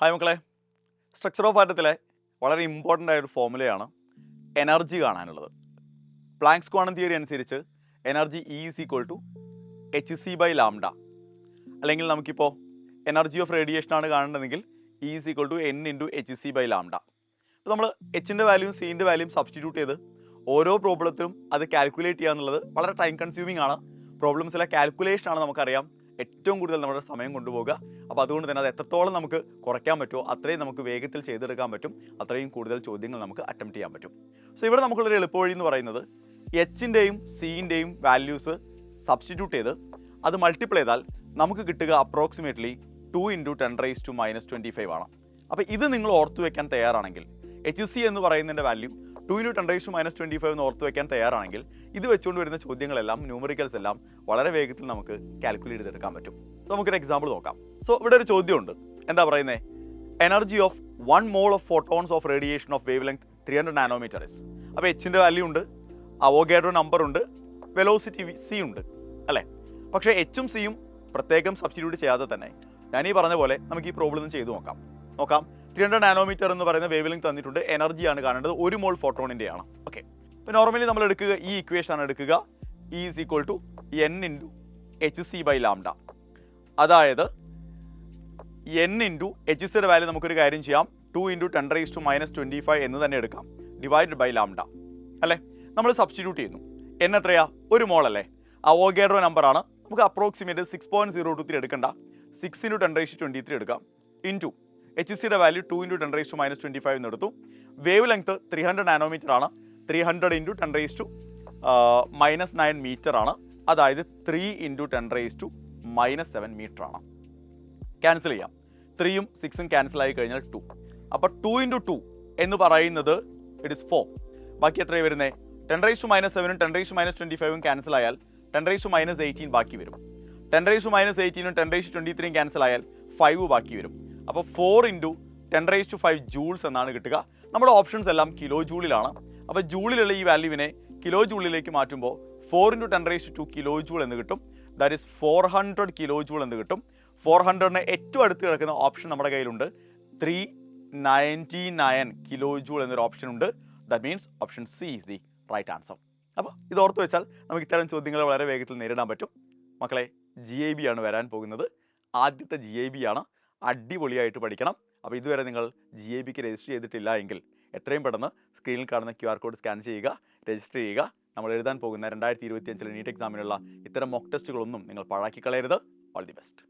Hi മക്കളെ, structure of ആറ്റത്തിലെ വളരെ important ആയൊരു ഫോമുലയാണ് എനർജി കാണാനുള്ളത്. പ്ലാങ്ക്സ് ക്വാണ്ടം തിയറി അനുസരിച്ച് energy E is equal to hc/λ, അല്ലെങ്കിൽ നമുക്കിപ്പോൾ എനർജി ഓഫ് റേഡിയേഷൻ ആണ് കാണേണ്ടതെങ്കിൽ E is equal to n into hc/λ. അപ്പോൾ നമ്മൾ എച്ചിൻ്റെ വാല്യൂം സിൻ്റെ വാല്യൂം സബ്സ്റ്റിറ്റ്യൂട്ട് ചെയ്ത് ഓരോ പ്രോബ്ലത്തിലും അത് കാൽക്കുലേറ്റ് ചെയ്യുക എന്നുള്ളത് വളരെ ടൈം കൺസ്യൂമിംഗ് ആണ്. പ്രോബ്ലംസിലെ കാൽക്കുലേഷനാണ് നമുക്കറിയാം ഏറ്റവും കൂടുതൽ നമ്മുടെ സമയം കൊണ്ടുപോകുക. അപ്പോൾ അതുകൊണ്ട് തന്നെ അത് എത്രത്തോളം നമുക്ക് കുറയ്ക്കാൻ പറ്റുമോ അത്രയും നമുക്ക് വേഗത്തിൽ ചെയ്തെടുക്കാൻ പറ്റും, അത്രയും കൂടുതൽ ചോദ്യങ്ങൾ നമുക്ക് അറ്റംപ്റ്റ് ചെയ്യാൻ പറ്റും. സോ ഇവിടെ നമുക്കുള്ളൊരു എളുപ്പവഴി എന്ന് പറയുന്നത് എച്ചിൻ്റെയും സിൻ്റെയും വാല്യൂസ് സബ്സ്റ്റിറ്റ്യൂട്ട് ചെയ്ത് അത് മൾട്ടിപ്ലൈ ചെയ്താൽ നമുക്ക് കിട്ടുക അപ്രോക്സിമേറ്റ്ലി 2 × 10⁻⁻25 ആണ്. അപ്പോൾ ഇത് നിങ്ങൾ ഓർത്തു വെക്കാൻ തയ്യാറാണെങ്കിൽ, HC എന്ന് പറയുന്നതിൻ്റെ വാല്യൂ 2 × 10⁻⁻25 എന്ന് ഓർത്ത് വെക്കാൻ തയ്യാറാണെങ്കിൽ ഇത് വെച്ചുകൊണ്ട് വരുന്ന ചോദ്യങ്ങളെല്ലാം, ന്യൂമറിക്കൽസ് എല്ലാം വളരെ വേഗത്തിൽ നമുക്ക് കാൽക്കുലേറ്റ് ചെയ്തെടുക്കാൻ പറ്റും. നമുക്കൊരു എക്സാമ്പിൾ നോക്കാം. സോ ഇവിടെ ഒരു ചോദ്യമുണ്ട്. എന്താ പറയുന്നത്? Energy of 1 mole of photons of radiation of wave length 300 nanometres. അപ്പോൾ എച്ചിൻ്റെ വാല്യൂ ഉണ്ട്, അവോഗാഡ്രോ നമ്പർ ഉണ്ട്, വെലോസിറ്റി സി ഉണ്ട് അല്ലേ? പക്ഷേ എച്ചും സിയും പ്രത്യേകം സബ്സ്റ്റിറ്റ്യൂട്ട് ചെയ്യാതെ തന്നെ ഞാൻ ഈ പറഞ്ഞ പോലെ നമുക്ക് ഈ പ്രോബ്ലം ചെയ്തു നോക്കാം. 300 നാനോമീറ്റർ എന്ന് പറയുന്ന വേവ് ലെങ്ത് തന്നിട്ടുണ്ട്, എനർജിയാണ് കാണേണ്ടത്, 1 mole ഫോട്ടോണിൻ്റെയാണ്. ഓക്കെ, ഇപ്പോൾ നോർമലി നമ്മൾ എടുക്കുക ഈ ഇക്വേഷൻ ആണ് എടുക്കുക, E is equal to n into hc/λ. അതായത് n ഇൻറ്റു hcയുടെ വാല്യൂ നമുക്കൊരു കാര്യം ചെയ്യാം, 2 × 10⁻⁻25 എന്ന് തന്നെ എടുക്കാം, ഡിവൈഡഡ് ബൈ ലാംഡ അല്ലേ? നമ്മൾ സബ്സ്റ്റിറ്റ്യൂട്ട് ചെയ്യുന്നു. n എത്രയാ? 1 mole അല്ലേ? അവോഗാഡ്രോ നമ്പറാണ്, നമുക്ക് അപ്രോക്സിമേറ്റ് 6.023 എടുക്കണ്ട, 6 × 10⁻23 എടുക്കാം, ഇൻറ്റു HCയുടെ വാല്യൂ 2 × 10⁻⁻25 എന്ന് എടുത്തു. വേവ് ലെങ്ത് 300 നാനോമീറ്റർ ആണ്, 300 × 10⁻⁻9 മീറ്റർ ആണ്, അതായത് 3 × 10⁻⁻7 മീറ്റർ ആണ്. ക്യാൻസൽ ചെയ്യാം, 3ഉം 6ഉം ക്യാൻസൽ ആയി കഴിഞ്ഞാൽ 2. അപ്പോൾ 2 × 2 എന്ന് പറയുന്നത് ഇറ്റ് ഇസ് 4. ബാക്കി എത്രയാണ് വരുന്നത്? 10⁻⁻7ഉം 10⁻⁻25ഉം ക്യാൻസൽ ആയാൽ 10⁻⁻18 ബാക്കി വരും. 10⁻⁻18ഉം 10⁻23ഉം ക്യാൻസൽ ആയാൽ 5 ബാക്കി വരും. അപ്പോൾ 4 × 10⁻5 ജൂൾസ് എന്നാണ് കിട്ടുക. നമ്മുടെ ഓപ്ഷൻസ് എല്ലാം കിലോ ജൂളിലാണ്. അപ്പോൾ ജൂളിലുള്ള ഈ വാല്യൂവിനെ കിലോ ജൂളിലേക്ക് മാറ്റുമ്പോൾ 4 × 10⁻2 കിലോ ജൂൾ എന്ന് കിട്ടും. ദാറ്റ് ഈസ് 400 കിലോ ജൂൾ എന്ന് കിട്ടും. 400ന് ഏറ്റവും അടുത്ത് കിടക്കുന്ന ഓപ്ഷൻ നമ്മുടെ കയ്യിലുണ്ട്, 399 കിലോ ജൂൾ എന്നൊരു ഓപ്ഷൻ ഉണ്ട്. That means option C is the right answer. അപ്പോൾ ഇത് ഓർത്ത് വെച്ചാൽ നമുക്ക് ഇത്തരം ചോദ്യങ്ങൾ വളരെ വേഗത്തിൽ നേരിടാൻ പറ്റും. മക്കളെ, GIB ആണ് വരാൻ പോകുന്നത്, ആദ്യത്തെ GIB ആണ്. അടിപൊളിയായിട്ട് പഠിക്കണം. അപ്പോൾ ഇതുവരെ നിങ്ങൾ GIBക്ക് രജിസ്റ്റർ ചെയ്തിട്ടില്ല എങ്കിൽ എത്രയും പെട്ടെന്ന് സ്ക്രീനിൽ കാണുന്ന QR കോഡ് സ്കാൻ ചെയ്യുക, രജിസ്റ്റർ ചെയ്യുക. നമ്മൾ എഴുതാൻ പോകുന്ന 2025 നീറ്റ് എക്സാമിനുള്ള ഇത്തരം മോക്ക് ടെസ്റ്റുകളൊന്നും നിങ്ങൾ പാഴാക്കി കളയരുത്. All the best.